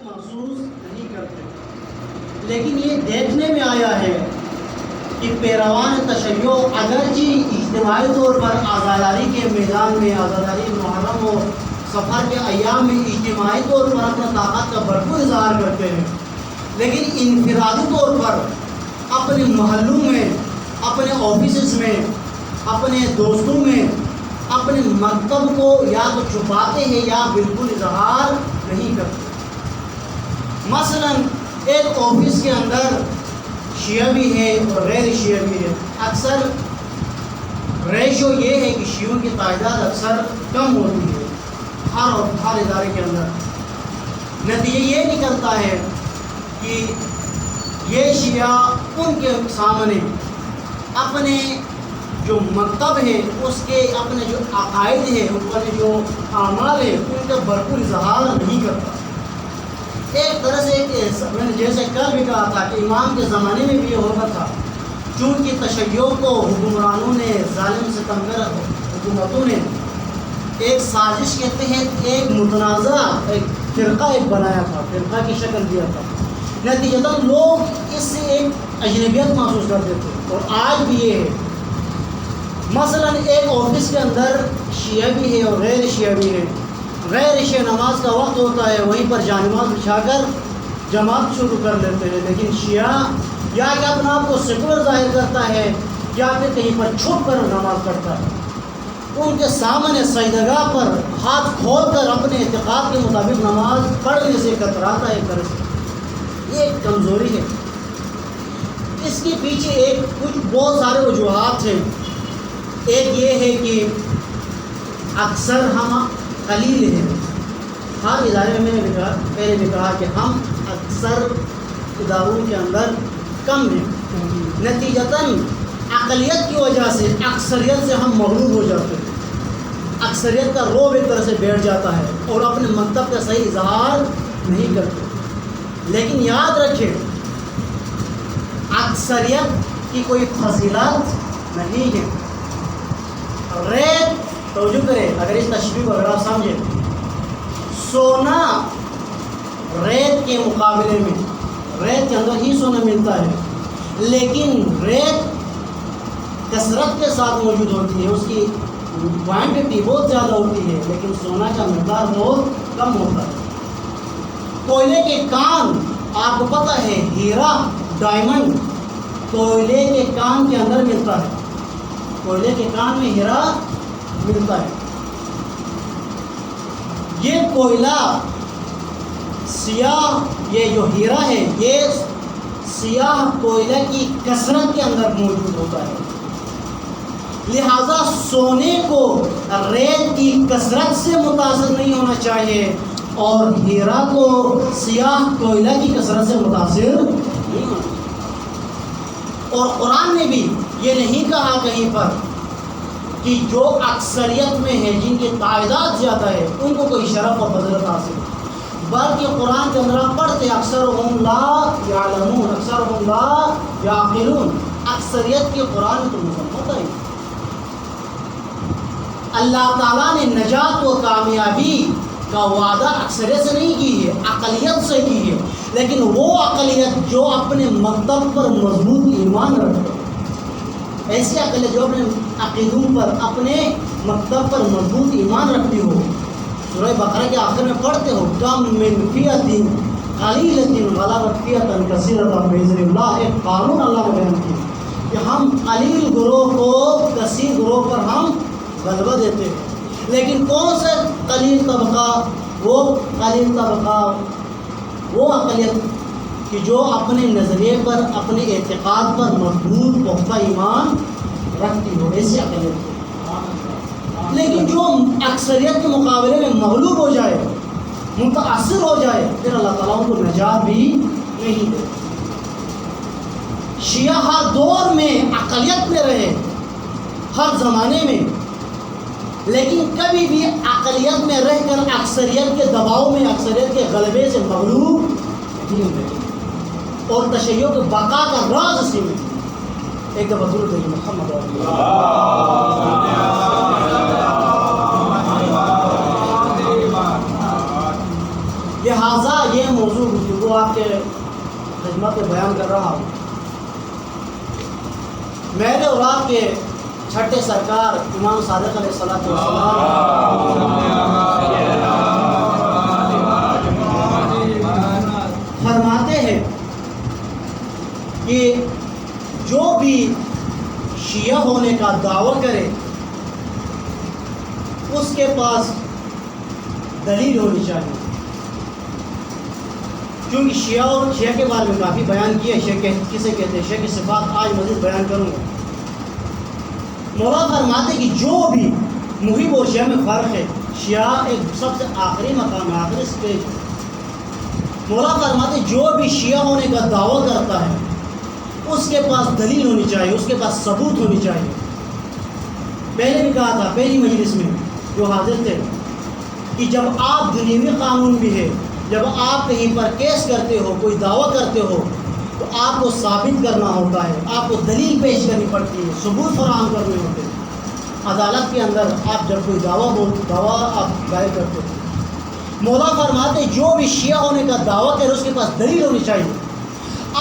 اقلیت محسوس نہیں کرتے، لیکن یہ دیکھنے میں آیا ہے کہ پیروان تشیع اگرچہ اجتماعی طور پر آزاداری کے میدان میں، آزاداری محرم و سفر کے ایام میں اجتماعی طور پر اپنا طاقت کا بھرپور اظہار کرتے ہیں، لیکن انفرادی طور پر اپنے محلوں میں، اپنے آفیسز میں، اپنے دوستوں میں اپنے مکتب کو یا تو چھپاتے ہیں یا بالکل اظہار نہیں کرتے۔ مثلا ایک آفس کے اندر شیعہ بھی ہے اور غیر شیعہ بھی ہے، اکثر ریشو یہ ہے کہ شیعوں کی تعداد اکثر کم ہوتی ہے ہر ادارے کے اندر۔ نتیجہ یہ نکلتا ہے کہ یہ شیعہ ان کے سامنے اپنے جو مکتب ہے، اس کے اپنے جو عقائد ہے، اپنے جو اعمال ہے، ان کا بھرپور اظہار نہیں کرتا۔ ایک طرح سے میں نے جیسے کل بھی کہا تھا کہ امام کے زمانے میں بھی یہ ہوتا تھا، چونکہ تشیع کو حکمرانوں نے، ظالم ستمگر حکومتوں نے ایک سازش کے تحت ایک متنازع ایک فرقہ بنایا تھا، فرقہ کی شکل دیا تھا۔ نتیجتاً لوگ اس سے ایک اجنبیت محسوس کرتے تھے، اور آج بھی یہ ہے۔ مثلا ایک آفس کے اندر شیعہ بھی ہے اور غیر شیعہ بھی ہے۔ غیر شیعہ نماز کا وقت ہوتا ہے، وہیں پر جانماز بچھا کر جماعت شروع کر لیتے ہیں، لیکن شیعہ یا کہ اپنا آپ کو سیکولر ظاہر کرتا ہے یا پھر کہیں پر چھپ کر نماز پڑھتا ہے۔ ان کے سامنے سجدگاہ پر ہاتھ کھول کر اپنے اعتقاد کے مطابق نماز پڑھنے سے کتراتا ہے، ایک طرح سے یہ ایک کمزوری ہے۔ اس کے پیچھے بہت سارے وجوہات ہیں۔ ایک یہ ہے کہ اکثر ہم قلیل ہیں، ہر ادارے میں نے پہلے بھی کہا کہ ہم اکثر اداروں کے اندر کم ہیں، نتیجتاً اقلیت کی وجہ سے اکثریت سے ہم مغلوب ہو جاتے ہیں، اکثریت کا روب ایک طرح سے بیٹھ جاتا ہے اور اپنے مکتب کا صحیح اظہار نہیں کرتے۔ لیکن یاد رکھیں، اکثریت کی کوئی فضیلت نہیں ہے۔ ریت توجہ کرے، اگر اس تشبیہ کو اگر آپ سمجھیں، سونا ریت کے مقابلے میں، ریت کے اندر ہی سونا ملتا ہے، لیکن ریت کثرت کے ساتھ موجود ہوتی ہے، اس کی کوانٹٹی بہت زیادہ ہوتی ہے، لیکن سونا کا مقدار بہت کم ہوتا ہے۔ کوئلے کے کان، آپ کو پتہ ہے، ہیرا ڈائمنڈ کوئلے کے کان کے اندر ملتا ہے، کوئلے کے کان میں ہیرا ملتا ہے۔ یہ کوئلہ سیاہ، یہ جو ہیرا ہے یہ سیاہ کوئلہ کی کثرت کے اندر موجود ہوتا ہے، لہذا سونے کو ریت کی کثرت سے متاثر نہیں ہونا چاہیے اور ہیرا کو سیاہ کوئلہ کی کثرت سے متاثر نہیں ہونا چاہیے۔ اور قرآن نے بھی یہ نہیں کہا کہیں پر کہ جو اکثریت میں ہے، جن کی تعداد زیادہ ہے، ان کو کوئی شرف اور فضیلت حاصل ہے، بلکہ قرآن کے اندر آپ پڑھتے ہیں اکثرهم لا یعلمون، اکثرهم لا یعقلون، اکثریت کی قرآن کو مذمت ہے۔ اللہ تعالیٰ نے نجات و کامیابی کا وعدہ اکثریت سے نہیں کی ہے، اقلیت سے کی ہے، لیکن وہ اقلیت جو اپنے مکتب پر مضبوط ایمان رکھتے، ایسی اقلیت جو اپنے عقیدوں پر، اپنے مکتب پر مضبوط ایمان رکھتی ہو۔ سورہ بقرہ کے آخر میں پڑھتے ہو، کم من فیۃ قلیلۃ غلبت فیۃ کثیرۃ بإذن اللہ، ایک قانون اللہ نے بیان کیا کہ ہم قلیل گروہ کو کثیر گروہ پر ہم غلبہ دیتے ہیں، لیکن کون سا قلیل طبقہ؟ وہ قلیل طبقہ، وہ اقلیت کہ جو اپنے نظریے پر، اپنے اعتقاد پر مضبوط پختہ ایمان رکھتی ہو، ایسی اقلیت۔ لیکن جو اکثریت کے مقابلے میں مغلوب ہو جائے، متاثر ہو جائے، پھر اللہ تعالیٰ ان کو نجات بھی نہیں دے۔ شیعہ ہر دور میں اقلیت میں رہے، ہر زمانے میں، لیکن کبھی بھی اقلیت میں رہ کر اکثریت کے دباؤ میں، اکثریت کے غلبے سے مغلوب نہیں ہوئے، اور تشیع کے بقا کا راز اسی میں۔ ایک دفعہ ضرور دیکھیں محمد لہٰذا لہٰذا یہ موضوع گفتگو آپ کے خدمت میں بیان کر رہا ہوں. میرے اور آپ کے چھٹے سرکار امام صادق علیہ الصلوۃ والسلام فرماتے ہیں کہ جو بھی شیعہ ہونے کا دعویٰ کرے اس کے پاس دلیل ہونی چاہیے. کیونکہ شیعہ کے بارے میں کافی بیان کیا. شیعہ کسے کہتے ہیں؟ شیعہ کی صفات آج مزید بیان کروں گا. مولا فرماتے کہ جو بھی محب اور شیعہ میں فرق ہے. شیعہ ایک سب سے آخری مقام ہے, آخری سٹیج. مولا فرماتے جو بھی شیعہ ہونے کا دعویٰ کرتا ہے اس کے پاس دلیل ہونی چاہیے, اس کے پاس ثبوت ہونی چاہیے. پہلے بھی کہا تھا پہلی مجلس میں جو حاضر تھے کہ جب آپ دنیوی قانون بھی ہے, جب آپ کہیں پر کیس کرتے ہو, کوئی دعویٰ کرتے ہو, تو آپ کو ثابت کرنا ہوتا ہے, آپ کو دلیل پیش کرنی پڑتی ہے, ثبوت فراہم کرنے ہوتے ہیں. عدالت کے اندر آپ جب کوئی دعویٰ آپ دائر کرتے ہو, مولا فرماتے جو بھی شیعہ ہونے کا دعویٰ کرے اس کے پاس دلیل ہونی چاہیے.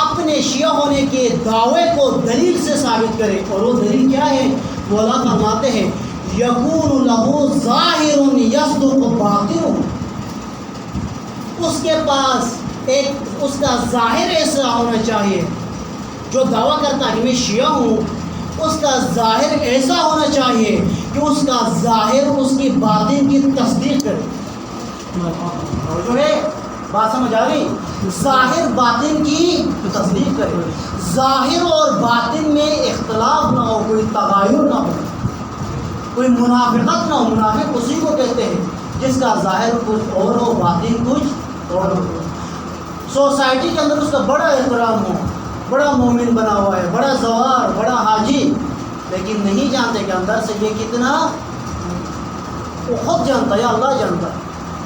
اپنے شیعہ ہونے کے دعوے کو دلیل سے ثابت کرے. اور وہ دلیل کیا ہے؟ مولا فرماتے ہیں یکون لہو ظاہر یصدق باطن. اس کے پاس ایک اس کا ظاہر ایسا ہونا چاہیے, جو دعویٰ کرتا ہے کہ میں شیعہ ہوں, اس کا ظاہر ایسا ہونا چاہیے کہ اس کا ظاہر اس کی باطن کی تصدیق کرے. اور جو ہے بات سمجھ آ گئی؟ ظاہر باطن کی تصدیق کرے. ظاہر اور باطن میں اختلاف نہ ہو, کوئی تغیر نہ ہو, کوئی منافقت نہ ہو. منافق اسی کو کہتے ہیں جس کا ظاہر کچھ اور ہو, باطن کچھ اور ہو. سوسائٹی کے اندر اس کا بڑا احترام ہو, بڑا مومن بنا ہوا ہے, بڑا زوار, بڑا حاجی, لیکن نہیں جانتے کہ اندر سے یہ کتنا, وہ خود جانتا ہے, اللہ جانتا ہے.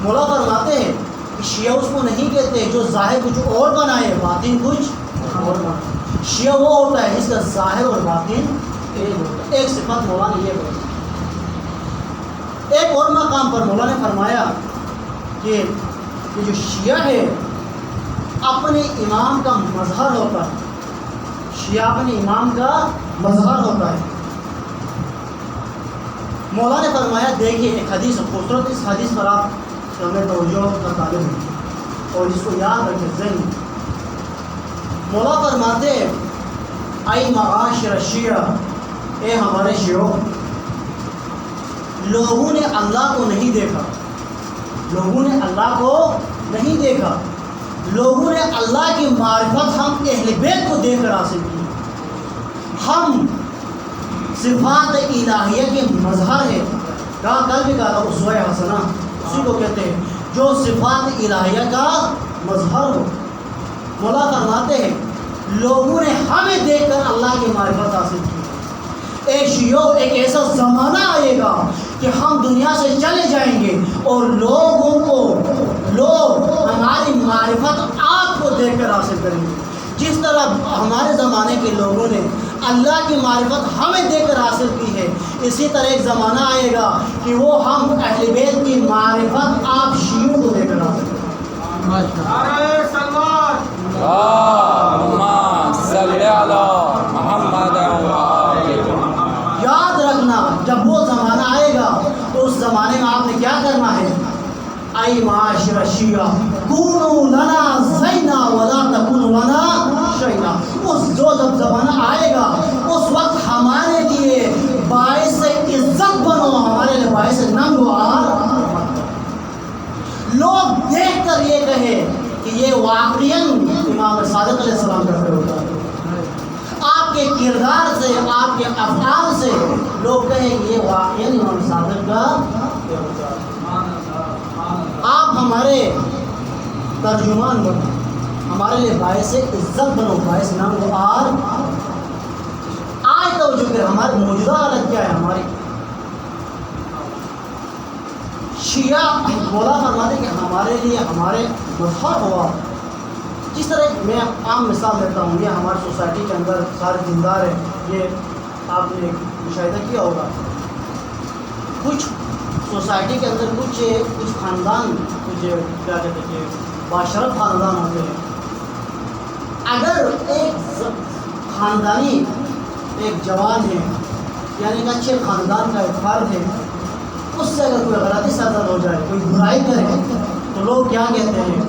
مولا فرماتے ہیں کہ شیعہ اس کو نہیں کہتے جو ظاہر کچھ اور بنائے باطن کچھ اور بنائے. شیعہ وہ ہوتا ہے جس کا ظاہر اور باطن ایک صفت مولا نے یہ بتائی. ایک اور مقام پر مولا نے فرمایا کہ یہ جو شیعہ ہے اپنے امام کا مظہر ہوتا ہے. شیعہ اپنے امام کا مظہر ہوتا ہے. مولا نے فرمایا دیکھیے ایک حدیث خوبصورت, اس حدیث پر آپ ہمیں توجہ کا طالب ہے اور اس کو یاد رکھیں ذہن. مولا فرماتے اے معاشر شیعہ, اے ہمارے شیعوں, لوگوں نے اللہ کو نہیں دیکھا, لوگوں نے اللہ کو نہیں دیکھا, لوگوں نے اللہ کی معرفت ہم اہل بیت کو دیکھ کر حاصل کی. ہم صفات الہیہ کے مظہر ہے. کل بھی کہا تھا اسوہ حسنہ اسی کو کہتے ہیں جو صفات الہیہ کا مظہر ہو. مولا فرماتے ہیں لوگوں نے ہمیں دیکھ کر اللہ کی معرفت حاصل کی. اے شیعو, ایک ایسا زمانہ آئے گا کہ ہم دنیا سے چلے جائیں گے اور لوگ ہماری معرفت آپ کو دیکھ کر حاصل کریں گے. جس طرح ہمارے زمانے کے لوگوں نے اللہ کی معرفت ہمیں دیکھ کر حاصل کی ہے, اسی طرح ایک زمانہ آئے گا کہ وہ ہم اہل بیت کی معرفت آپ شیعوں کو دیکھ کر حاصل کریں. یاد رکھنا جب وہ زمانہ آئے گا تو اس زمانے میں آپ نے کیا کرنا ہے؟ اے معاشر شیعہ کونوا لنا زینا ولا تکونوا لنا شینا. اس جو جب زمانہ آئے گا اس وقت ہمارے لیے باعث عزت بنو, ہمارے لیے باعث ننگ و عار. لوگ دیکھ کر یہ کہے کہ یہ واقعاً امام صادق علیہ السلام کا ہوتا ہے. آپ کے کردار سے, آپ کے افعال سے لوگ کہیں کہ یہ واقعاً امام صادق کا ہوتا ہے. آپ ہمارے ترجمان بنو, ہمارے لیے باعث عزت بنو, باعث نام و عار. آج توجہ کریں ہماری موجودہ حالت کیا ہے. ہماری شیعہ مولا فرماتے کہ ہمارے لیے ہمارے مظہر ہوا. جس طرح میں عام مثال دیتا ہوں, یہ ہماری سوسائٹی کے اندر سارے دیندار ہیں, یہ آپ نے مشاہدہ کیا ہوگا. کچھ سوسائٹی کے اندر کچھ خاندان, کچھ کیا کہتے ہیں باشرف خاندان ہوتے ہیں. اگر ایک خاندانی ایک جوان ہے یعنی ایک اچھے خاندان کا ایک فرد ہے, اس سے اگر کوئی غلطی صادر ہو جائے, کوئی برائی کرے, تو لوگ کیا کہتے ہیں,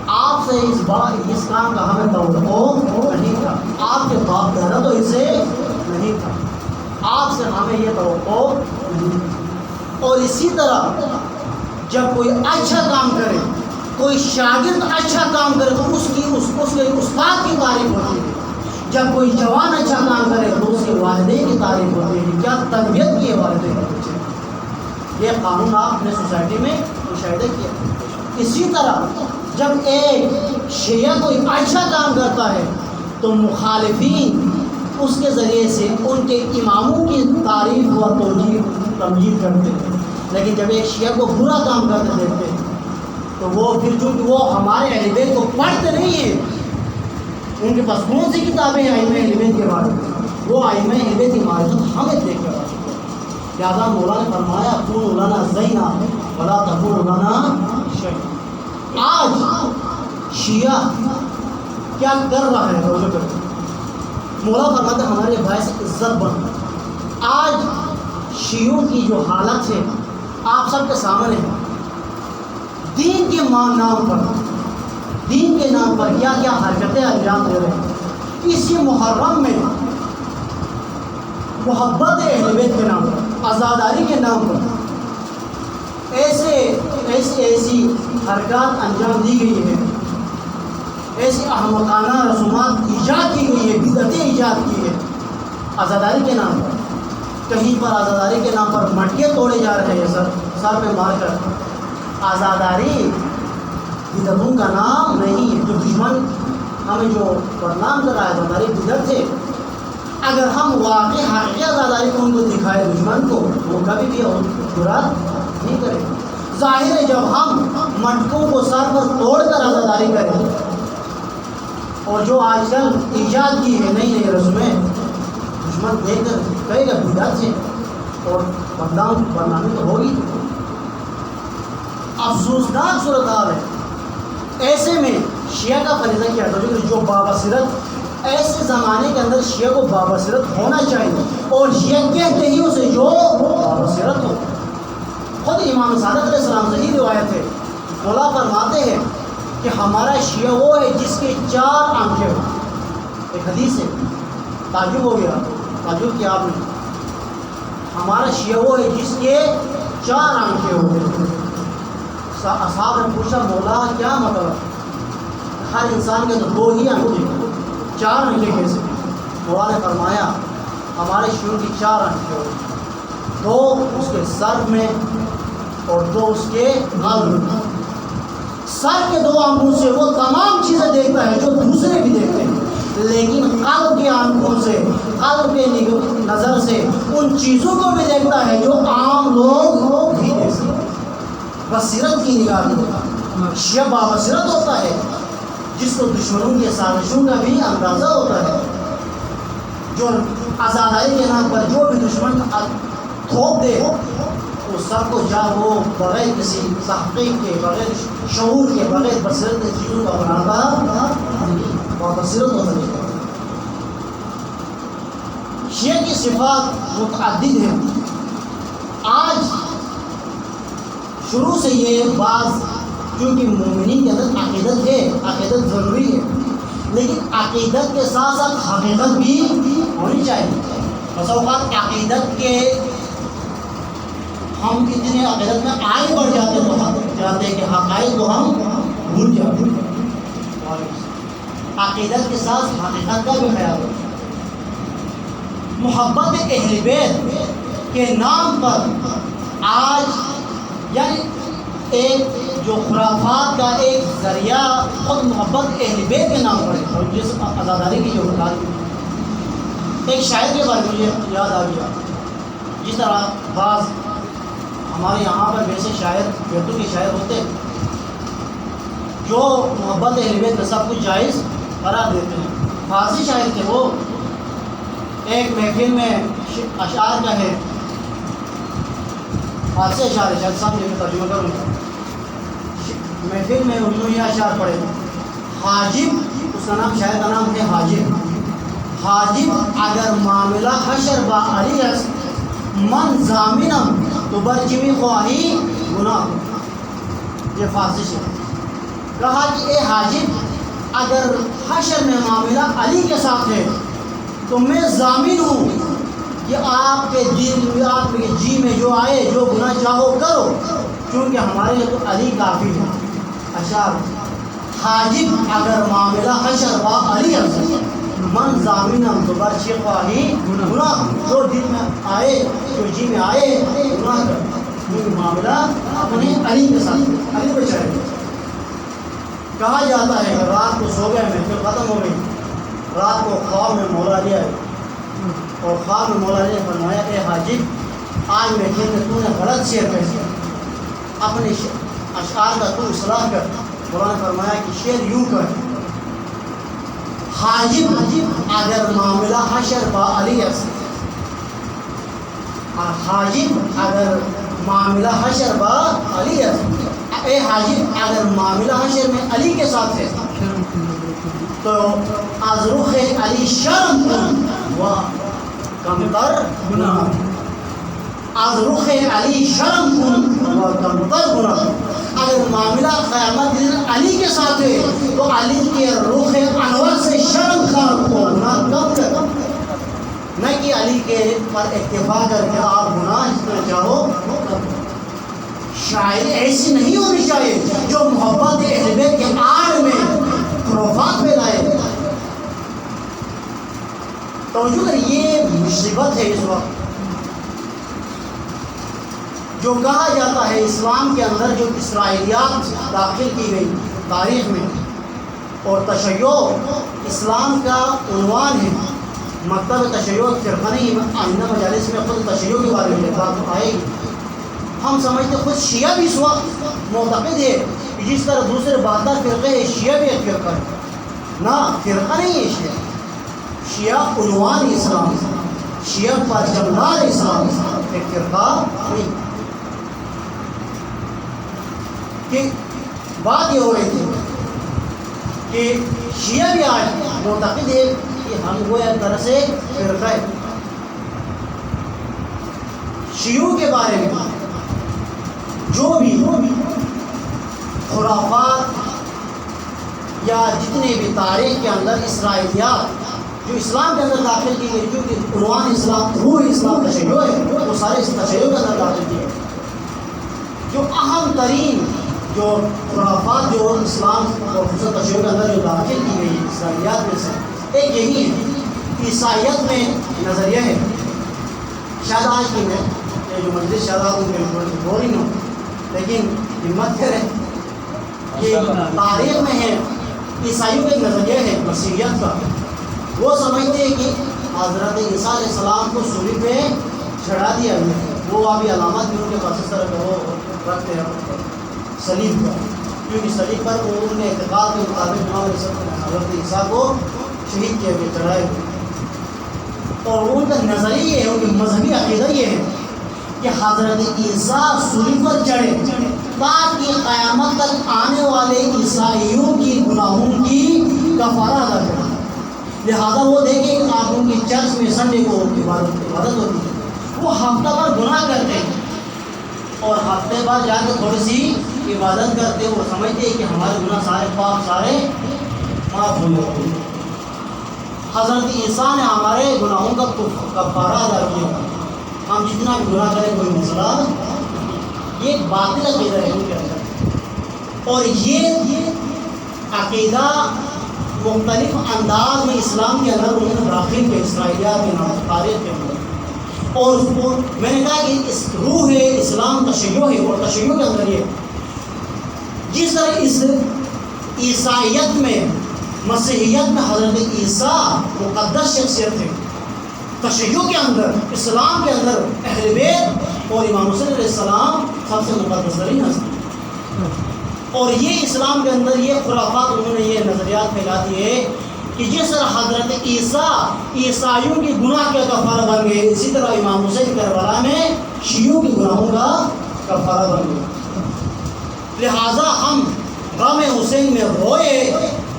آپ سے اس کام کا ہمیں توقع نہیں تھا, آپ کے باپ دادا تو اسے نہیں تھا, آپ سے ہمیں یہ توقع نہیں. اور اسی طرح جب کوئی اچھا کام کرے, کوئی شاگرد اچھا کام کرے تو اس کے استاد کی تعریف ہوتی ہے. جب کوئی جوان اچھا کام کرے تو اس کے والدین کی تعریف ہوتی ہے کہ کیا تربیت کی ہے والدین کے بچے. یہ قانون آپ نے سوسائٹی میں مشاہدہ کیا. اسی طرح جب ایک شیعہ کوئی اچھا کام کرتا ہے تو مخالفین اس کے ذریعے سے ان کے اماموں کی تعریف و تمجید کرتے ہیں. لیکن جب ایک شیعہ کو برا کام کرتے دیکھتے ہیں تو وہ پھر چونکہ وہ ہمارے اہل بیت کو پڑھتے نہیں ہیں, ان کے پاس کون سی کتابیں ہیں ائمہ اہل بیت کے بارے میں, وہ ائمہ اہل بیت کی معرفت ہمیں دیکھ کر آ چکے ہیں. لہٰذا مولا نے فرمایا کونوا لنا زینا ولا تکونوا لنا شیئا. آج شیعہ کیا کر رہا ہے, مولا فرماتا ہے ہمارے باعث عزت بن. آج شیعوں کی جو حالت ہے آپ سب کے سامنے ہے. دین کے نام پر, دین کے نام پر کیا کیا حرکتیں انجام دے رہے ہیں. اسی محرم میں محبت اہل بیت کے نام پر, عزاداری کے نام پر ایسی حرکات انجام دی گئی ہے, ایسی احمقانہ رسومات ایجاد کی گئی ہے, بدعتیں ایجاد کی ہے عزاداری کے نام پر. کہیں پر عزاداری کے نام پر مٹکے توڑے جا رہے ہیں سر پہ مار کر. عزاداری بدعتوں کا نام نہیں ہے. جو دشمن ہمیں جو بدنام کر رہا ہے عزاداری بدعت ہے. اگر ہم واقعی حقیقی عزاداری کو ان کو دکھائے دشمن کو, وہ کبھی بھی جرات نہیں کرے. ظاہر ہے جب ہم مٹکوں کو سر پر توڑ کر عزاداری کریں اور جو آج کل ایجاد کی ہے نئی نئی رسومیں, دشمن دیکھ کر کہے گا بدعت ہے اور بدنامی تو ہوگی. افسوسناک صورتحال ہے. ایسے میں شیعہ کا فریضہ کیا تھا جو بابصیرت, ایسے زمانے کے اندر شیعہ کو بابصیرت ہونا چاہیے, اور شیعہ کہتے ہی اسے جو بابصیرت ہو. خود امام صادق علیہ السلام سے ہی روایت ہے, مولا فرماتے ہیں کہ ہمارا شیعہ وہ ہے جس کے 4 آنکھیں ہوں. ایک حدیث ہے, تعجب ہو گیا, تعجب کیا آپ نے. ہمارا شیعہ وہ ہے جس کے 4 آنکھیں ہوتے. اصحاب نے پوچھا مولا کیا مطلب, ہر انسان کے تو 2 ہی آنکھیں, 4 آنکھیں کیسے. مولا نے فرمایا ہمارے شیعوں کی 4 آنکھیں ہوتی, 2 اس کے سر میں اور 2 اس کے قلب میں. سر کے 2 آنکھوں سے وہ تمام چیزیں دیکھتا ہے جو دوسرے بھی دیکھتے ہیں, لیکن قلب کی آنکھوں سے, قلب کے نظر سے ان چیزوں کو بھی دیکھتا ہے جو عام لوگ بھی دیکھتے ہیں. بصیرت کی نگاہ میں ہوتا ہے. شیعہ بابصیرت ہوتا ہے جس کو دشمنوں کی سازشوں کا بھی اندازہ ہوتا ہے. جو عزاداری کے نام پر جو بھی دشمن تھوپ دے اس سب کو جا وہ بغیر کسی تحقیق کے, بغیر شعور کے, بغیر بصیرت کے چیزوں کا بناتا بابصیرت ہوتا ہے. شیعہ کی صفات متعدد ہیں. آج شروع سے یہ بعض کیونکہ مومنین کے اندر عقیدت ہے, عقیدت ضروری ہے, لیکن عقیدت کے ساتھ ساتھ حقیقت بھی ہونی چاہیے. بس اوقات عقیدت کے ہم اتنے عقیدت میں آگے بڑھ جاتے ہیں تو ہم چاہتے ہیں کہ حقائق کو ہم بھول جاتے ہیں. عقیدت کے ساتھ حقیقت کا بھی خیال رکھیں. محبت اہل بیت کے نام پر آج یعنی ایک جو خرافات کا ایک ذریعہ خود محبت اہل بیت کے نام پر ہے. اور جس عزاداری کی جو بات, ایک شاعر کے بارے میں مجھے یاد آ گیا. جس طرح بعض ہمارے یہاں پر ویسے شاعر بیتوں کے شاعر ہوتے ہیں جو محبت اہل بیت میں سب کچھ جائز قرار دیتے ہیں. فارسی شاعر تھے وہ, ایک محفل میں اشعار کا ہے, فارسی اشعار ہے, شاید سب ترجمہ کروں. محفل میں انہوں نے یہ اشعار پڑھے. حاجب اس کا نام شاعر کا نام ہے حاجب. حاجب اگر معاملہ حشر با علی است من ضامنم تو برچمی خواہی گناہ. یہ فارسی سے کہا کہ اے حاجب اگر حشر میں معاملہ علی کے ساتھ ہے تو میں ضامن ہوں کہ آپ کے دل میں آپ کے جی میں جو آئے جو گناہ چاہو کرو کیونکہ ہمارے لیے تو علی کافی ہے. اشعار حاجب اگر معاملہ حشر با علی است من ضامنم تو برچی خواہی گناہ. جو دل میں آئے جو جی میں آئے گناہ کر کیونکہ معاملہ اپنے علی کے ساتھ علی کو چاہے. کہا جاتا ہے کہ رات کو سو گئے محفل ختم ہو گئی. رات کو خواب میں مولا علی آئے اور خواب میں مولا علی نے فرمایا اے حاجب آج محفل میں تو نے غلط شعر کہہ دیا اپنے اشعار کا تو اصلاح کر. مولا نے فرمایا کہ شعر یوں کر حاجب اگر معاملہ حشر با علی است. حاجب اگر معاملہ حشر با علی است. اے حاجب اگر معاملہ حشر میں علی کے ساتھ ہے تو از رخ علی شرم کن و کمتر گناہ. از رخ علی شرم کن و کمتر گناہ. اگر معاملہ قیامت دن علی کے ساتھ ہے تو علی کے رخ انور سے شرم کر کو گناہ کم کر. نہ کہ علی کے پر اکتفا کر کے آپ گناہ جتنا چاہو. شاعری ایسی نہیں ہونی چاہیے جو محبت اہل بیت کے آڑ میں خرافات پھیلائے. توجہ کر یہ مصیبت ہے اس وقت جو کہا جاتا ہے اسلام کے اندر جو اسرائیلیات داخل کی گئی تاریخ میں اور تشیع اسلام کا عنوان ہے. مکتب تشیع فرقہ نہیں. آئندہ مجالس میں خود تشیع کے بارے میں بات آئے گی. ہم سمجھتے خود شیعہ بھی اس وقت معتقد ہے کہ جس طرح دوسرے باطل فرقے ہے شیعہ بھی ایک فرقہ ہے. نہ فرقہ نہیں ہے شیعہ. شیعہ عنوان اسلام شیعہ پرچمدار اسلام ایک فرقہ نہیں. کہ بات یہ ہو رہی تھی کہ شیعہ بھی آج معتقد ہے کہ ہم وہ ایک طرح سے فرقہ ہے. شیعوں کے بارے میں جو بھی خرافات یا جتنے بھی تاریخ کے اندر اسرائیلیات جو اسلام کے اندر داخل کی گئی کیونکہ عنوان اسلام روح اسلام تشیع ہے وہ سارے اس تشیع کے اندر داخل کی گئی. جو اہم ترین جو خرافات جو اسلام اور خصوصاً تشیع کے اندر جو داخل کی گئی اسرائیلیات میں سے ایک یہی ہے. عیسائیت میں نظریہ ہے شاید آج کی میں جو مجلس شاید آپ ان کے بورنگ ہوں لیکن ہمت کریں کہ تاریخ میں ہے. عیسائیوں کا ایک نظریہ ہے مسیحیت کا. وہ سمجھتے ہیں کہ حضرت عیسیٰ علیہ السلام کو صلیب پہ چڑھا دیا گیا. وہ ابھی علامت بھی ان کے پاس اس طرح کا وہ رکھتے ہیں صلیب کا کیونکہ صلیب پر ان کے اعتقاد کے مطابق حضرت عیسیٰ کو شہید کیا گیا چڑھائے گئے. اور ان کا نظریہ یہ ہے ان کی مذہبی عقیدہ یہ ہے کہ حضرت عیسیٰ صلیب پر چڑھے تاکہ قیامت تک آنے والے عیسائیوں کی گناہوں کی کفارہ ادا کرے. لہذا وہ دیکھیں کہ آپ ان کی چرچ میں سنڈے کو عبادت ہوتی ہے. وہ ہفتہ بھر گناہ کرتے ہیں اور ہفتے بعد جا کے تھوڑی سی عبادت کرتے ہیں. وہ سمجھتے ہیں کہ ہمارے گناہ سارے پاپ سارے معاف ہو جاتے ہیں. حضرت عیسیٰ نے ہمارے گناہوں کا کفارہ ادا کیا. ہم جتنا بھی گناہ کریں کوئی مسئلہ یہ ایک باطل عقیدہ ہے ان کے اندر. اور یہ عقیدہ مختلف انداز میں اسلام کے اندر انہوں نے داخل کیا اسرائیلیات کے نام تاریخ کے اندر. اور میں نے کہا کہ اس روح ہے اسلام تشیع ہے اور تشیع کے اندر یہ جس طرح اس عیسائیت میں مسیحیت میں حضرت عیسیٰ مقدس شخصیت ہے. تشیع کے اندر اسلام کے اندر اہل بیت اور امام حسین علیہ السلام سب سے مقدس ترین ہستی. اور یہ اسلام کے اندر یہ خرافات انہوں نے یہ نظریات پھیلا دیے کہ جس طرح حضرت عیسیٰ عیسائیوں کی گناہ کا کفارہ بن گئے اسی طرح امام حسین کربلا میں شیعوں کی گناہوں کا کفارہ بن گئے. لہٰذا ہم غم حسین میں روئے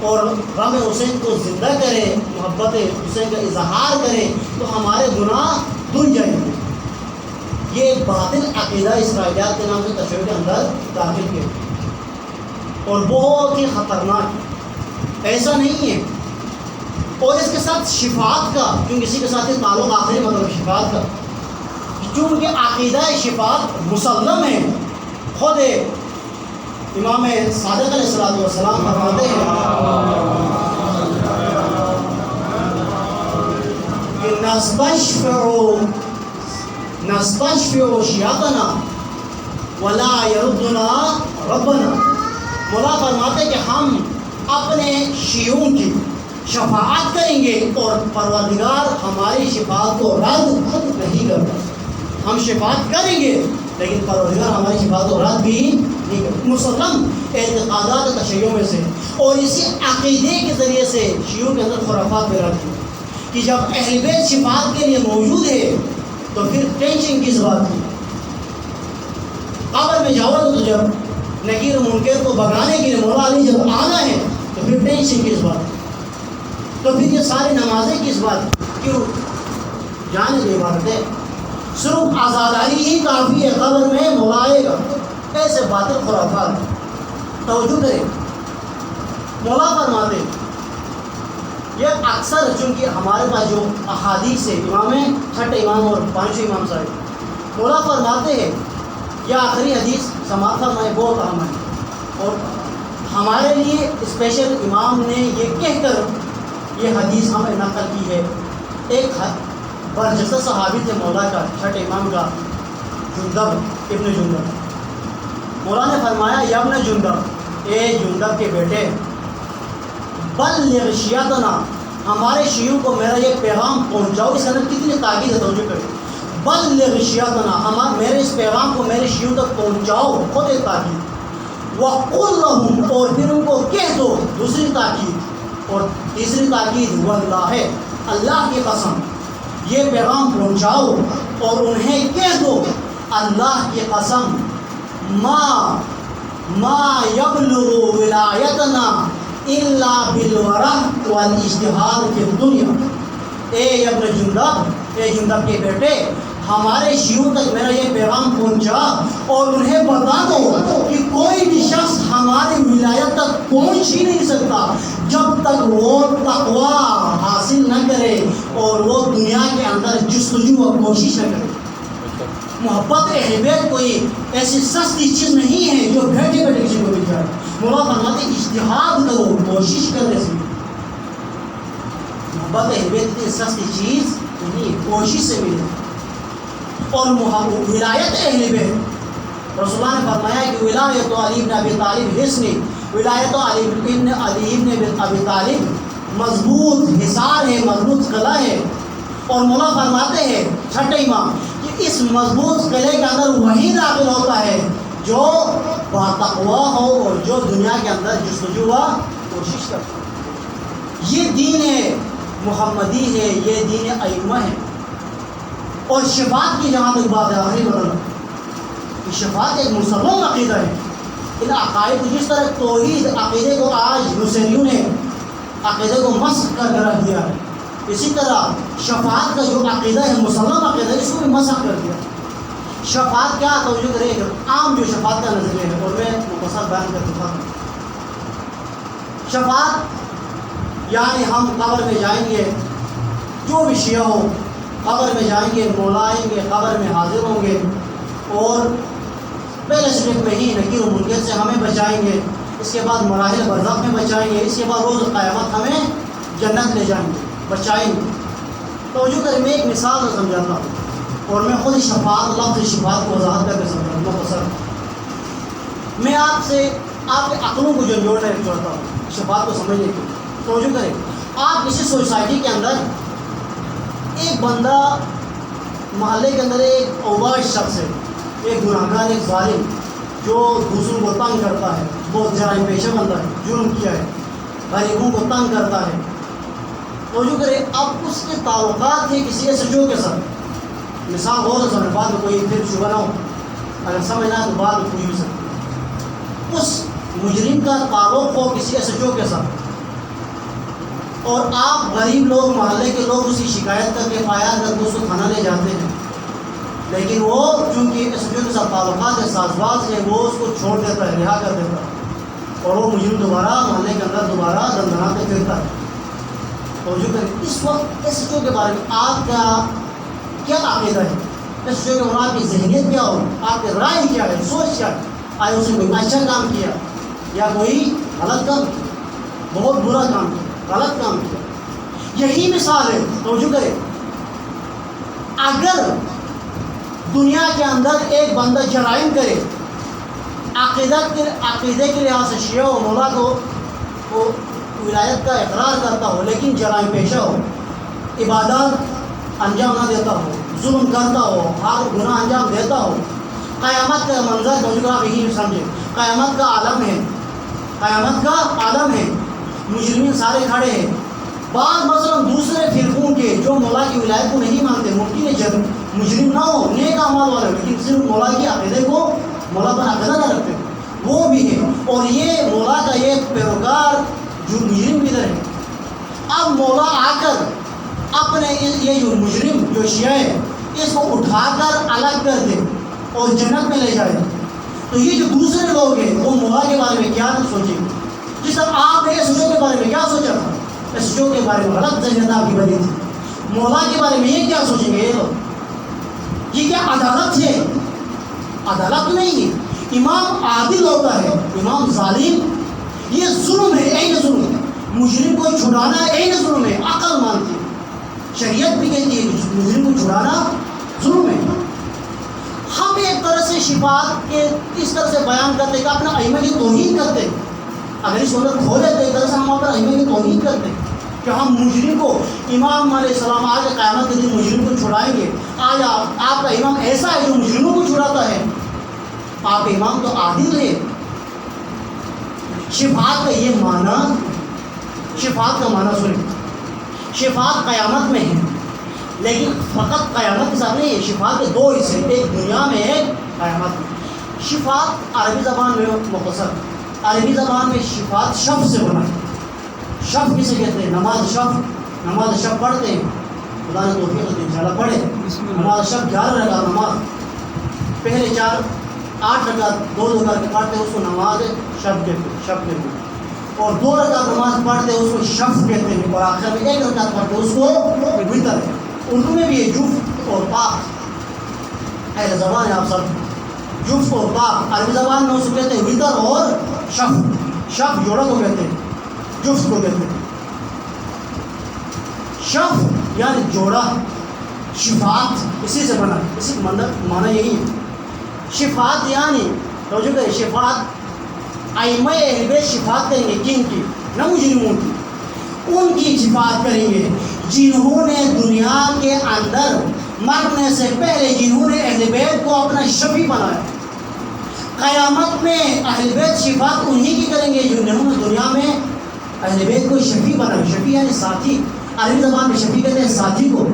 اور غم حسین کو زندہ کرے، محبت حسین کا اظہار کرے تو ہمارے گناہ دھل جائیں گے۔ یہ ایک باطل عقیدہ اسرائیلیات کے نام سے تشیع کے اندر داخل کیا اور بہت ہی خطرناک، ایسا نہیں ہے۔ اور اس کے ساتھ شفاعت کا، کیونکہ اسی کے ساتھ ہی تعلق آخری مطلب شفاعت کا، چونکہ عقیدہ شفاعت مسلم ہے۔ خود امام صادق علیہ السلام فرماتے ہیں کہ نستشفع شیعتنا ولا یردنا ربنا۔ مولا فرماتے کہ ہم اپنے شیعوں کی شفاعت کریں گے اور پروردگار ہماری شفاعت کو رد نہیں کرتا۔ ہم شفاعت کریں گے لیکن پروردگار ہماری شفاعت کو رد بھی نہیں کرتا۔ مسلم اعتقادات تشیع میں سے، اور اسی عقیدے کے ذریعے سے شیعوں کے اندر خرافات پیدا کی کہ جب اہل بیت شفاعت کے لیے موجود ہے تو پھر ٹینشن کس بات کی؟ قبر میں جاؤ تو جب نکیر منکر کو بگانے کے لیے مولا علی جب آنا ہے تو پھر ٹینشن کس بات کی؟ تو پھر یہ ساری نمازیں کس بات کی؟ کیوں جانے کی عبادت ہے، صرف آزاداری ہی کافی ہے، قبر میں مولا آئے گا، ایسے باطل خرافات۔ توجہ کریں، مولا فرماتے یہ اکثر، چونکہ ہمارے پاس جو احادیث ہے، امام چھٹے امام اور پانچویں امام صاحب، مولا فرماتے ہیں یہ آخری حدیث سماعت فرمائے بہت اہم ہے، اور ہمارے لیے اسپیشل امام نے یہ کہہ کر یہ حدیث ہمیں نقل کی ہے۔ ایک برجستہ صحابی تھے مولا کا، چھٹے امام کا، جندب ابن جندب۔ مولا نے فرمایا یا ابن جندب، اے جندب کے بیٹے، بلغ شیعتنا، ہمارے شیعوں کو میرا یہ پیغام پہنچاؤ۔ اس کے اندر کتنی تاکید ہے، توجہ کریں، بلغ شیعتنا، میرے اس پیغام کو میرے شیعوں تک پہنچاؤ، خود ایک تاکید، وقل لہم، اور پھر ان کو کہہ دو، دوسری تاکید، اور تیسری تاکید واللہ، اللہ کی قسم یہ پیغام پہنچاؤ اور انہیں کہہ دو، اللہ کی قسم، ما یبلغ ولایتنا الا بالورع والاجتہاد فی الدنیا۔ اے ابن جندب، اے جندب کے بیٹے، ہمارے شیعوں تک میرا یہ پیغام پہنچا اور انہیں بتا دو کہ کوئی بھی شخص ہماری ولایت تک پہنچ ہی نہیں سکتا جب تک وہ تقویٰ حاصل نہ کرے اور وہ دنیا کے اندر جستجو و کوشش نہ کرے۔ محبت اہل بیت کوئی ایسی سستی چیز نہیں ہے جو بیٹھے بیٹھے کسی کو مل جائے۔ مولا فرماتے اجتہاد کرو، کوشش کرنے سے۔ محبت اہل بیت اتنی سستی چیز نہیں، کوشش سے ملے۔ اور ولایت اہل بیت، رسول اللہ نے فرمایا کہ ولایت علی بن ابی طالب حصنی، ولایت علی بن ابی طالب مضبوط حصار ہے، مضبوط قلعہ ہے۔ اور مولا فرماتے ہیں چھٹے امام کہ اس مضبوط قلعے کے اندر وہی داخل ہوتا ہے جو باتقوا ہو اور جو دنیا کے اندر جستجو و کوشش کرتا ہے۔ یہ دین ہے محمدی ہے، یہ دین ائمہ ہے۔ اور شفاعت کی جہاں تک بات ہے، آخری مطلب شفاعت ایک مسلم عقیدہ ہے۔ ان عقائد کو جس طرح توحید عقیدے کو آج نصیریوں نے عقیدے کو مسخ کر رکھ دیا ہے، اسی طرح شفاعت کا جو عقیدہ ہے مسلم عقیدہ ہے، اس کو بھی مسخ کر دیا۔ شفاعت کیا، توجہ کرے، عام جو شفاعت کا نظریہ ہے، اور میں مختصر بیان کر چکا ہوں۔ شفاعت یعنی ہم قبر میں جائیں گے، جو بھی شیعہ ہو قبر میں جائیں گے، مولا آئیں گے، قبر میں حاضر ہوں گے، اور پہلے اسٹیپ میں ہی نکیر و منکر سے ہمیں بچائیں گے، اس کے بعد مراحل برزخ میں بچائیں گے، اس کے بعد روز قیامت ہمیں جنت لے جائیں گے، بچائیں گے۔ توجہ کریں، میں ایک مثال سے سمجھاتا ہوں، اور میں خود شفاعت، لفظ شفاعت کو وضاحت کر کے سمجھاتا ہوں مختصر۔ میں آپ سے آپ کے عقلوں کو جو جوڑنا چاہتا ہوں شفاعت کو سمجھنے کے لیے۔ توجہ کریں، آپ کسی سوسائٹی کے اندر ایک بندہ، محلے کے اندر ایک اوباش شخص ہے، ایک گناہگار، ایک ظالم جو دوسروں کو تنگ کرتا ہے، بہت جرائم پیشہ بندہ ہے، جرم کیا ہے، غریبوں کو تنگ کرتا ہے۔ توجہ کریں، اب اس کے تعلقات ہیں کسی ایس ایچ او کے ساتھ، مثال غور سے بعد میں کوئی پھر شبہ نہ ہو، اگر سمجھنا ہے تو بعد میں پوچھ بھی سکتے۔ اس مجرم کا تعلق ہو کسی ایس ایچ او کے ساتھ اور آپ غریب لوگ محلے کے لوگ اس کی شکایت کر کے FIR کر کے اس کو تھانہ لے جاتے ہیں، لیکن وہ چونکہ ایس ایچ او کے ساتھ تعلقات ہے، ساز باز ہے، وہ اس کو چھوڑ دیتا ہے، رہا کر دیتا ہے اور وہ مجرم دوبارہ محلے کے اندر دوبارہ دندناتے پھرتا ہے۔ توجہ کریں، اس وقت ایس ایچ او کے بارے میں آپ کا کیا عقیدہ ہے؟ ایس ایچ او کے بارے میں آپ کی ذہنیت کیا ہو، آپ کی رائے کیا ہے، سوچ کیا ہے؟ آیا اس نے کوئی اچھا کام کیا یا کوئی غلط کام، بہت برا کام کیا، غلط کام کیا؟ یہی مثال ہے۔ توجہ کریں، اگر دنیا کے اندر ایک بندہ جرائم کرے، عقیدے کے لحاظ سے شیعہ و مولا کو ولایت کا اقرار کرتا ہو لیکن جرائم پیشہ ہو، عبادات انجام نہ دیتا ہو، ظلم کرتا ہو، ہر گناہ انجام دیتا ہو، قیامت کا منظر توجہ آپ یہی سمجھیں، قیامت کا عالم ہے، قیامت کا عالم ہے، مجرمین سارے کھڑے ہیں، بعض مثلا دوسرے فرقوں کے جو مولا کی ولایت کو نہیں مانتے، ممکن ہے جب مجرم نہ ہو، نیک اعمال والے، لیکن صرف مولا کی عقیدے کو مولا پر عقیدہ نہ رکھتے، وہ بھی ہے، اور یہ مولا کا یہ پیروکار جو مجرم بھی ادھر ہے۔ اب مولا آ کر اپنے یہ جو مجرم جو شیعہ ہے اس کو اٹھا کر الگ کر دے اور جنت میں لے جائے، تو یہ جو دوسرے لوگ ہیں وہ مولا کے بارے میں کیا سوچیں گے؟ جس طرح آپ نے ایس ایچ او کے بارے میں کیا سوچا تھا، ایس ایچ او کے بارے میں غلط ذہنیت آپ کی بنی تھی، مولا کے بارے میں یہ کیا سوچیں گے؟ یہ لوگ یہ کیا عدالت ہے؟ عدالت نہیں ہے، امام عادل ہوتا ہے، امام ظالم، یہ ظلم ہے، عین ظلم ہے، مجرم کو چھڑانا عین ظلم ہے، عقل مانتی ہے، شریعت بھی کہتی ہے مجرم کو چھڑانا ظلم ہے۔ ہم ایک طرح سے شفاعت کے اس طرح سے بیان کرتے کہ اپنا ائمہ کی توہین کرتے، اگر اس کو اندر کھولے تو ایک طرح سے ہم اپنا ائمہ کی توہین کرتے کہ ہم مجرم کو، امام علیہ السلام آج قیامت کے دن مجرم کو چھڑائیں گے، آج آپ کا امام ایسا ہے جو مجرموں کو چھڑاتا ہے، آپ امام تو عادل ہے۔ شفاعت کا یہ معنی، شفاعت کا معنی سنیں، شفاعت قیامت میں ہے، لیکن فقط قیامت کے ساتھ نہیں ہے، شفاعت کے دو حصے، ایک دنیا میں ایک قیامت میں۔ شفاعت عربی زبان میں مختصر، عربی زبان میں شفاعت شف سے بنا ہے۔ شف کسے کہتے ہیں؟ نماز شف، نماز شف پڑھتے ہیں، خدا نے توفیق دی انشاءاللہ پڑھے نماز شف، 11 رکعت نماز، پہلے 8 رکعت 2 رکعت کے پڑھتے ہیں، اس کو نماز شف کہتے ہیں، شف کہتے ہیں، اور 2 رکعت نماز پڑھتے ہیں اس کو شف کہتے ہیں، اور آخر میں 1 رکعت پڑھتے ہیں اس کو وتر ہے۔ اردو میں بھی ہے جفت اور پاک، اہل زبان ہے آپ سب، جفت اور پاک، عربی زبان میں اس کو کہتے ہیں وتر اور شف، شف جوڑا کو کہتے ہیں، جفت کو کہتے ہیں، شف یعنی جوڑا، شفاعت اسی سے بنا، اسی کا معنی یہی ہے، شفاعت یعنی توجہ کریں، شفاعت ائمہ اہل بیت شفاعت کریں گے، کن کی؟ نہ مجرموں کی، ان کی شفاعت کریں گے جنہوں نے دنیا کے اندر مرنے سے پہلے، جنہوں نے اہل بیت کو اپنا شفیع بنایا۔ قیامت میں اہل بیت شفاعت انہی کی کریں گے جنہوں نے دنیا میں اہل بیت کو شفیع بنایا۔ شفیع یعنی ساتھی، عربی زبان میں شفیع کہتے ہیں ساتھی کو،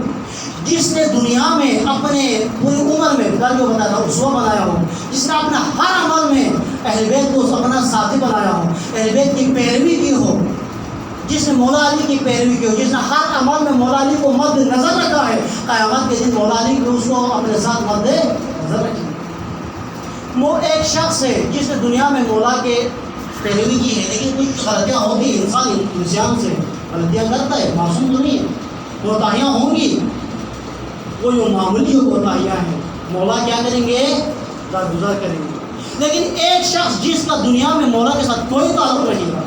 جس نے دنیا میں اپنے پوری عمر میں کل جو بتایا تھا اسوہ بنایا ہو، جس نے اپنا ہر عمل میں اہل بیت کو اپنا ساتھی بنایا ہو، اہل بیت کی پیروی کی ہو، جس نے مولا علی کی پیروی کی ہو، جس نے ہر عمل میں مولا علی کو مد نظر رکھا ہے، قیامت کے دن مولا علی کو اس کو اپنے ساتھ مد نظر رکھی۔ وہ ایک شخص ہے جس نے دنیا میں مولا کے پیروی کی ہے، لیکن کچھ غلطیاں ہوگی، انسان انسان سے غلطیاں کرتا ہے، معصوم تو نہیں ہے، کوتاہیاں ہوں گی، وہ جو معمولی جو کوتاہیاں ہیں مولا کیا کریں گے؟ درگزر کریں گے۔ لیکن ایک شخص جس کا دنیا میں مولا کے ساتھ کوئی تعلق نہیں رہا،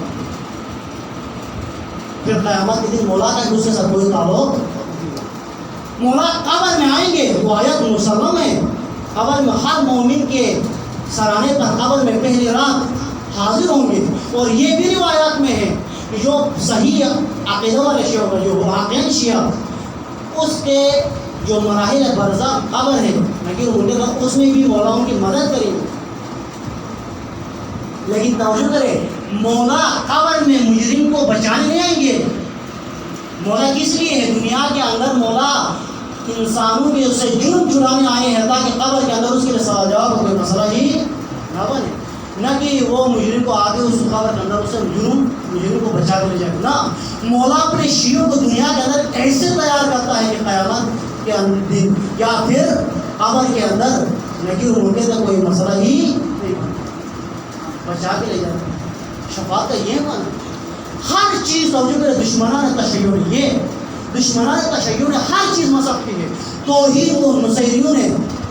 پھر قیامت کے دن مولا کا دوسرے سے کوئی تعلق، مولا قبر میں آئیں گے، وہ آیت مسلم ہے، قبر میں ہر مومن کے سرانے پر قبر میں پہلی رات حاضر ہوں گے، اور یہ بھی روایات میں ہے کہ جو صحیح عقیدہ والے شیعہ ہوگا، جو واقعی شیعہ، اس کے جو مراحل برزخ قبر ہے نکیر ہونے کا، اس میں بھی مولاؤں کی مدد کریں گے۔ لیکن توجہ کریں، مولا قبر میں مجرم کو بچانے نہیں آئیں گے۔ مولا کس لیے ہے؟ دنیا کے اندر مولا انسانوں کے اسے جرم چھڑانے آئے ہیں تاکہ قبر کے اندر اس کے لیے سوال جواب کوئی مسئلہ ہی نہ بنے۔ نہ کہ وہ مجرم کو آگے اس رکاوٹ کے اندر اسے مجرم کو بچا کے لے جائے. نہ مولا اپنے شیعوں کو دنیا کے اندر ایسے تیار کرتا ہے کہ قیامت کے دن یا پھر قبر کے اندر نہ کہ روکے تو کوئی مسئلہ ہی نہیں بچا کے لے جاتا ہے. شفاعت کا یہ معنی ہر چیز توجہ کرے. دشمنان تشیع یہ دشمنان تشیع نے ہر چیز مسخ کی ہے. توحید و نصیریوں نے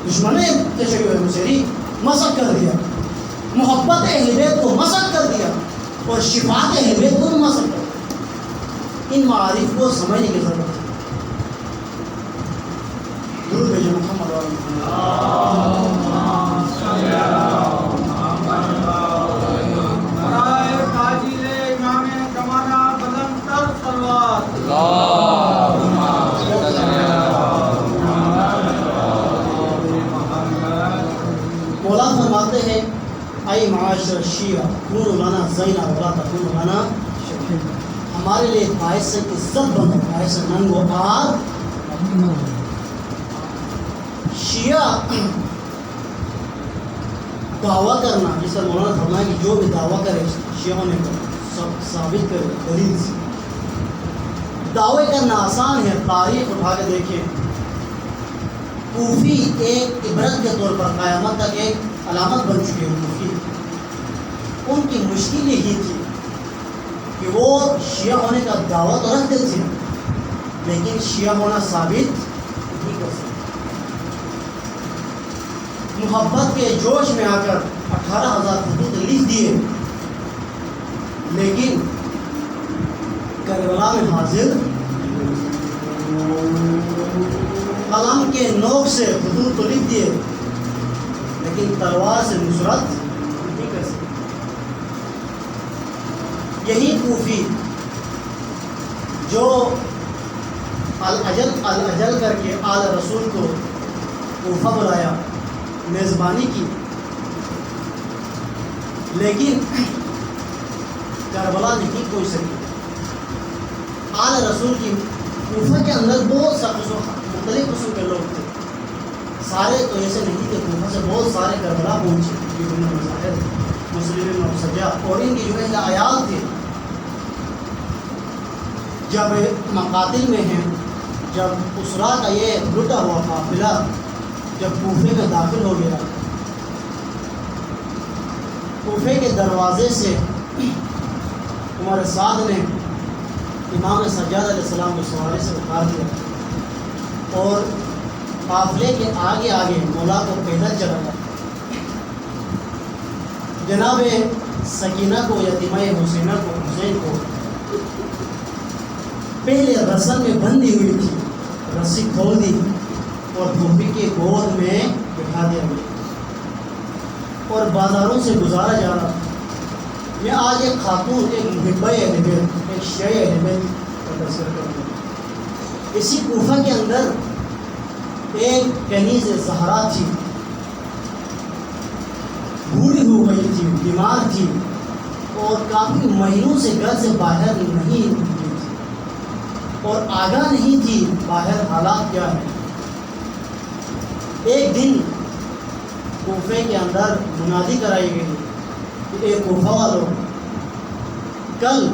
دشمنان تشیع نصیری مسخ کر دیا. محبت اہل بیت کو مسخ کر دیا اور شفاعت اہل بیت کو بھی مسخ کر دیا. ان معارف کو سمجھنے کی ضرورت ہے. درود بھیجو محمد مولا فرماتے ہیں اے معاشر شیعہ کونوا لنا زینا ولا تکونوا لنا شفیعا. ہمارے لیے باعث عزت بنو باعث ننگ و آر. شیعہ دعویٰ کرنا جس پر مولانا فرمایا کہ جو بھی دعویٰ کرے شیعوں نے ثابت کرے دلیل سے. دعوے کرنا آسان ہے. تاریخ اٹھا کے دیکھیں. کوفی ایک عبرت کے طور پر قیامت تک ایک علامت بن چکے ہیں. کوفی ان کی مشکل یہی تھی کہ وہ شیعہ ہونے کا دعویٰ تو رکھتے تھے لیکن شیعہ ہونا ثابت نہیں کر سکتے. محبت کے جوش میں آ کر 18,000 خطوط لکھ دیے لیکن کربلا میں حاضر قلم کے نوک سے خطوط تو لکھ دیے لیکن تلوار سے نصرت نہیں کر سکتے. یہی کوفی جو الاجل کر کے آل رسول کو کوفہ بلایا میزبانی کی لیکن کربلا نہیں پہنچ سکی. آل رسول کی کوفہ کے اندر بہت سا مختلف قسم کے لوگ تھے. سارے تو ایسے نہیں تھے. کوفہ سے بہت سارے کربلا پہنچے جن میں مظاہر مسلم سجا اور ان کی جو ہے عیال تھے. جب مقاتل میں ہیں جب اسرا کا یہ لٹا ہوا قافلہ جب کوفے میں داخل ہو گیا کوفے کے دروازے سے عمر سعد نے امام سجاد علیہ السلام کو سوارے سے اتار دیا اور قافلے کے آگے آگے مولا کو پیدل چلایا. جناب سکینہ کو یتیمہ حسینہ کو حسین کو پہلے رسن میں بندھی ہوئی تھی رسی کھول دی اور دھوبی کے گود میں بٹھا دیا گیا اور بازاروں سے گزارا جا رہا. میں آج ایک خاتون ایک محبہ اہل بیت ایک شیعہ اہل بیت کا تذکرہ کروں گا. اسی کوفہ کے اندر ایک کنیز زہرا تھی. بوڑھی ہو گئی تھی بیمار تھی اور کافی مہینوں سے گھر سے باہر نہیں نکلی تھی اور آگاہ نہیں تھی باہر حالات کیا ہے. ایک دن کوفے کے اندر منادی کرائی گئی کہ اے کوفہ والوں کل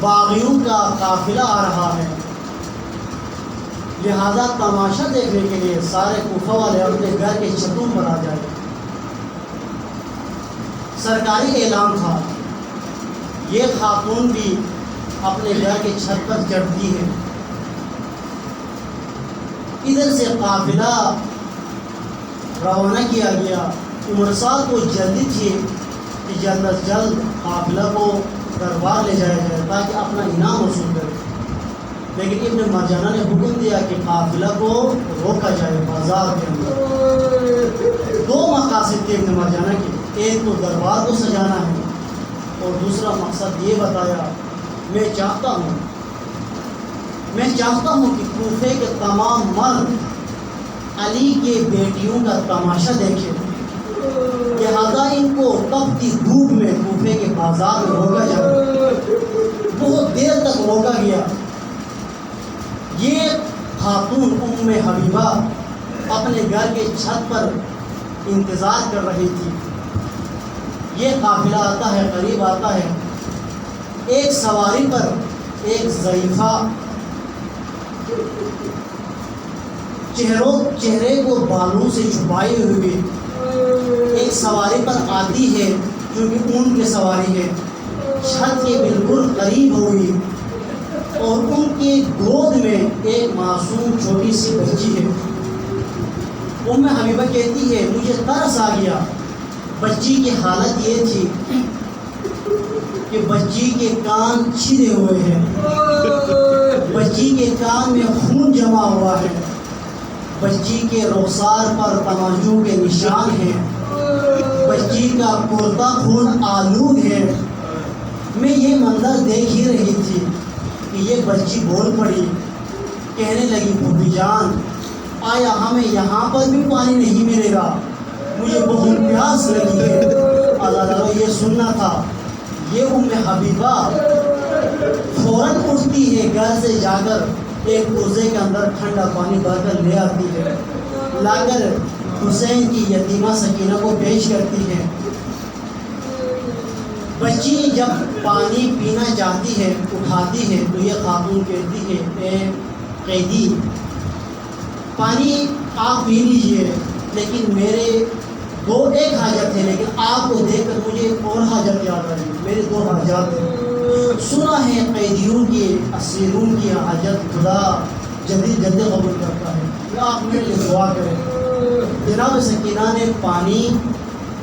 باغیوں کا قافلہ آ رہا ہے لہذا تماشا دیکھنے کے لیے سارے کوفہ والے اپنے گھر کے چھتوں پر آ جائے. سرکاری اعلان تھا. یہ خاتون بھی اپنے گھر کے چھت پر چڑھتی ہے. ادھر سے قافلہ روانہ کیا گیا. عمر سعد کو جلدی تھی کہ جلد از جلد قافلہ کو دربار لے جایا جائے تاکہ اپنا انعام وصول کرے. لیکن ابن مرجانہ نے حکم دیا کہ قافلہ کو روکا جائے بازار کے اندر. دو مقاصد تھے ابن مرجانہ کے. ایک تو دربار کو سجانا ہے اور دوسرا مقصد یہ بتایا میں چاہتا ہوں کہ کوفے کے تمام مرد علی کے بیٹیوں کا تماشا دیکھیں. لہذا ان کو تپتی دھوپ میں کوفے کے بازار میں روکا جائے. بہت دیر تک روکا گیا. یہ خاتون ام حبیبہ اپنے گھر کے چھت پر انتظار کر رہی تھی. یہ قافلہ آتا ہے، قریب آتا ہے. ایک سواری پر ایک ضعیفہ چہرے کو بالوں سے چھپائے ہوئے ایک سواری پر آتی ہے، جو کہ اونٹ کی سواری ہے. چھت کے بالکل قریب ہوئی اور ان کی گود میں ایک معصوم چھوٹی سی بچی ہے. ام حبیبہ کہتی ہے مجھے ترس آ گیا. بچی کی حالت یہ تھی کہ بچی کے کان چھدے ہوئے ہیں، بچی کے کان میں خون جمع ہوا ہے، بچی کے رخسار پر تماچوں کے نشان ہیں، بچی کا کرتا خون آلود ہے. میں یہ منظر دیکھ ہی رہی تھی کہ یہ بچی بول پڑی، کہنے لگی پھوپھی جان آیا ہمیں یہاں پر بھی پانی نہیں ملے گا، مجھے بہت پیاس لگی ہے. اللہ یہ سننا تھا. یہ ام حبیبہ فوراً اٹھتی ہے، گھر سے جا کر ایک کوزے کے اندر ٹھنڈا پانی بھر کر لے آتی ہے، لا کر حسین کی یتیمہ سکینہ کو پیش کرتی ہے. بچی جب پانی پینا چاہتی ہے، اٹھاتی ہے، تو یہ خاتون کہتی ہے اے قیدی پانی آپ پی لیجئے، لیکن میرے ایک حاجت ہے، لیکن آپ کو دیکھ کر مجھے اور حاجت یاد آئی. میرے 2 حاجات ہیں. سنا ہے قیدیوں کی، اسیروں کی حاجت خدا جلدی قبول کرتا ہے. آپ میرے لیے دعا کریں. جناب سکینہ نے پانی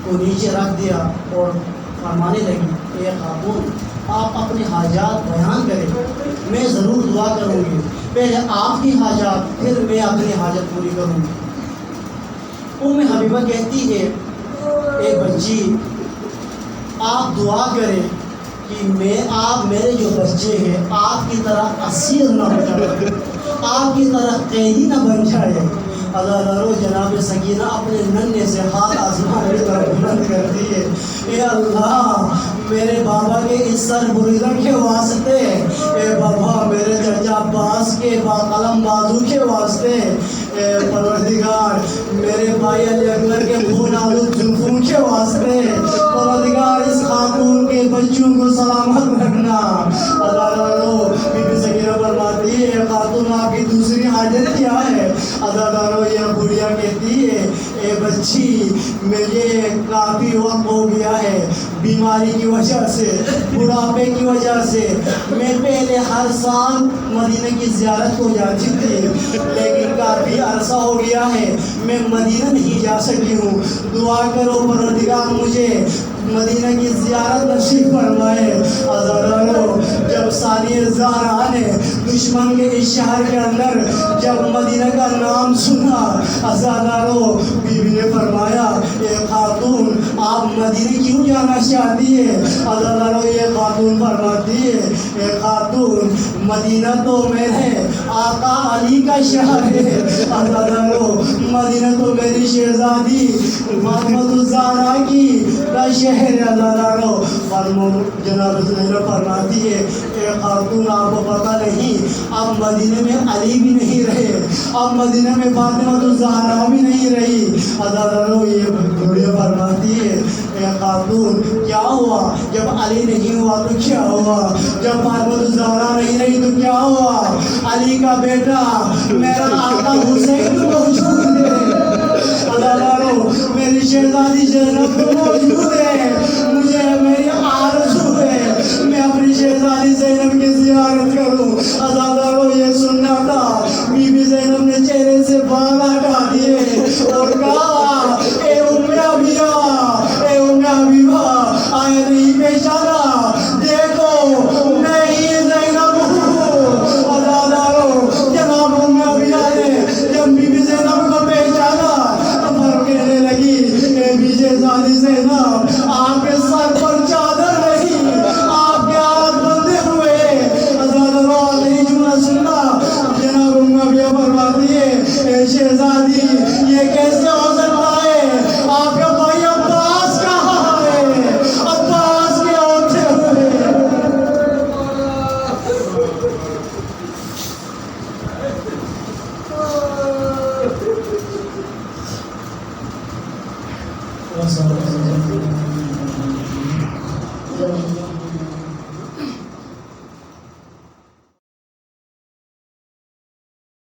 کو نیچے رکھ دیا اور فرمانے لگی اے خاتون آپ اپنے حاجات بیان کریں، میں ضرور دعا کروں گی. پہلے آپ کی حاجات، پھر میں اپنی حاجت پوری کروں گی. ام حبیبہ کہتی ہے اے بچی آپ دعا کریں کہ آپ میرے جو بچے ہیں آپ کی طرح اسیر نہ ہو جائے، آپ کی طرح قیدی نہ بن جائے. اللہ جناب سکینہ اپنے ننھے سے ہاتھ آسمان کی طرف بلند کرتی ہے. اے اللہ میرے بابا کے اس سر بریدہ کے واسطے، اے بابا میرے چچا عباس کے باقلم بازو کے واسطے، اے پروردگار میرے بھائی علی اکبر کے خون آلود زلفوں کے واسطے، پروردگار اس خاتون کے بچوں کو سلامت رکھنا. اللہ بی بی سکینہ فرماتی ہے خاتون آپ کی دوسری حاجت کیا ہے؟ اللہ یہ بڑھیا کہتی ہے اے بچی مجھے کافی وقت ہو گیا ہے، بیماری کی وجہ سے، بڑھاپے کی وجہ سے. میں پہلے ہر سال مدینہ کی زیارت کو جاتی تھی، لیکن کافی عرصہ ہو گیا ہے میں مدینہ نہیں جا سکی ہوں. دعا کرو پروردگار مجھے مدینہ کی زیارت نصیب فرمائے. عزیزانو جب ثانی زہرا نے دشمن کے اس شہر کے اندر جب مدینہ کا نام سنا، عزیزانو بی بی نے فرمایا اے خاتون آپ مدینہ کیوں جانا چاہتی ہے؟ عزیزانو یہ خاتون فرماتی ہے اے خاتون مدینہ تو میرے آقا علی کا شہر ہے، عزیزانو مدینہ تو میری شہزادی محمد الزہرا کی کا شہر ہے. جناب زینب فرماتی ہے اے خاتون آپ کو پتہ نہیں اب مدینہ میں علی بھی نہیں رہے، اب مدینہ میں فاطمہ الزہرا بھی نہیں رہی. عزیزانو یہ بڑھیا فرماتی ہے اے خاتون کیا ہوا جب علی نہیں ہوا تو کیا ہوا، جب فاطمہ الزہرا نہیں رہی تو کیا ہوا؟ علی کا بیٹا میرا آقا حسین تو موجود ہے، میری شہزادی زینب تو موجود ہے. مجھے میری آرزو ہے میں اپنی شہزادی زینب کی زیارت کروں. عزیزانو یہ سننا تھا. بی بی زینب نے چہرے سے بال ہٹا دیے اور کہا اے ام حبیبہ، اے ام حبیبہ آیا نہیں پہچانا